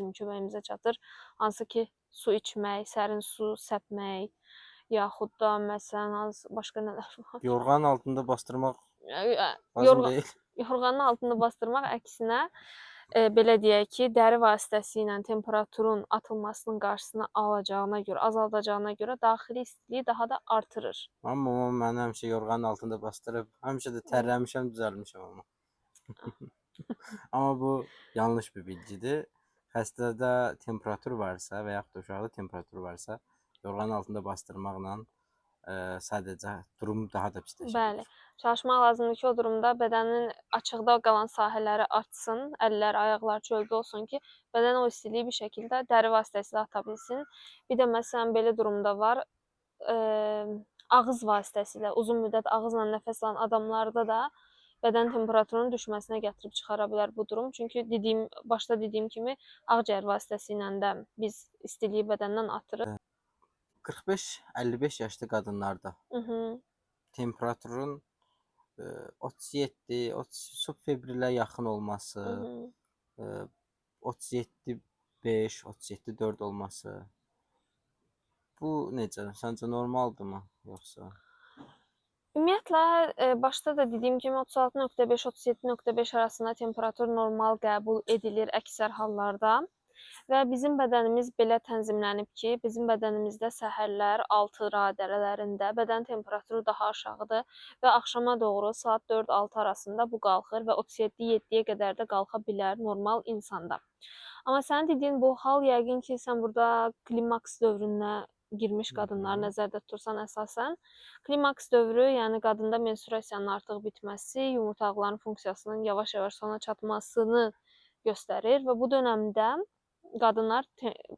bizim köməyimizə çatır. Hansı ki, su içmək, sərin su səpmək, yaxud da məsələn, başqa nələr var? Yorğanın altında bastırmaq lazım Yorğan deyil. yorğanın altında bastırmaq əksinə, belə deyək ki, dəri vasitəsilə temperaturun atılmasının qarşısını alacağına görə, azaldacağına görə daxili istiliyi daha da artırır. Amma mən həmişə yorğanın altında bastırıb, həmişə də tərləmişəm, düzəlmişəm amma. Amma bu yanlış bir bilgidir. Xəstədə temperatur varsa və yaxud da uşaqda temperatur varsa, yorğanın altında bastırmaqla sadəcə durum daha da pisləşir. Bəli, çalışmaq lazımdır ki, o durumda bədənin açıqda qalan sahələri açsın, əllər, ayaqlar çöldə olsun ki, bədən o istiliyi bir şəkildə dəri vasitəsilə ata bilsin. Bir də məsələn belə durumda var, ağız vasitəsilə uzun müddət ağızla nəfəs alan adamlarda da bədən temperaturunun düşməsinə gətirib çıxara bilər bu durum. Çünki başda dediyim kimi ağciyər vasitəsilə də biz istiliyi bədəndən atırıq. 45-55 yaşlı qadınlarda temperaturun 37, subfebrilə yaxın olması, 37,5, 37,4 olması. Bu necə? Səncə normaldırmı yoxsa? Ümumiyyətlə, başda da dediyim kimi 36,5-37,5 arasında temperatur normal qəbul edilir əksər hallarda və bizim bədənimiz belə tənzimlənib ki, bizim bədənimizdə səhərlər 6 radələrində bədən temperaturu daha aşağıdır və axşama doğru saat 4-6 arasında bu qalxır və 37-7-yə qədər də qalxa bilər normal insanda. Amma sənin dediyin bu hal yəqin ki, sən burada klimaks dövrünə girmiş qadınları nəzərdə tutursan əsasən. Klimaks dövrü, yəni qadında menstruasiyanın artıq bitməsi, yumurtaqların funksiyasının yavaş-yavaş sona çatmasını göstərir və bu dönəmdə qadınlar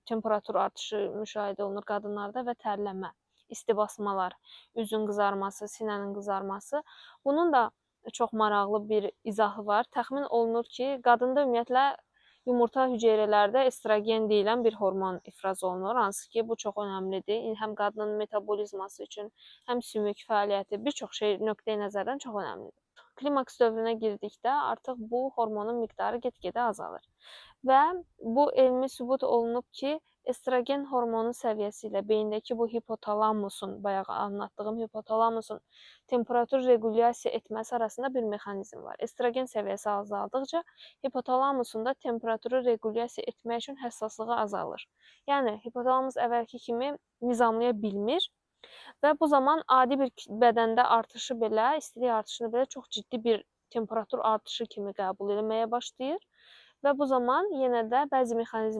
temperatur artışı müşahidə olunur qadınlarda və tərləmə, isti basmalar, üzün qızarması, sinənin qızarması. Bunun da çox maraqlı bir izahı var. Təxmin olunur ki, qadında ümumiyyətlə yumurta hüceyrələrdə estrogen deyilən bir hormon ifraz olunur, hansı ki, bu çox önəmlidir. Həm qadının metabolizması üçün, həm sümük fəaliyyəti, bir çox şey nöqteyi nəzərdən çox önəmlidir. Klimaks dövrünə girdikdə artıq bu hormonun miqdarı get-gedə azalır. Və bu elmi sübut olunub ki, estrogen hormonu səviyyəsi ilə beyindəki bu hipotalamusun, bayaq anlattığım hipotalamusun temperatur regulyasiya etməsi arasında bir mexanizm var. Estrogen səviyyəsi azaldıqca hipotalamusun da temperaturu regulyasiya etmək üçün həssaslığı azalır. Yəni, hipotalamus əvvəlki kimi nizamlaya bilmir və bu zaman adi bir bədəndə artışı belə, istilik artışını belə çox ciddi bir temperatur artışı kimi qəbul etməyə başlayır və bu zaman yenə də bəzi mexanizmlər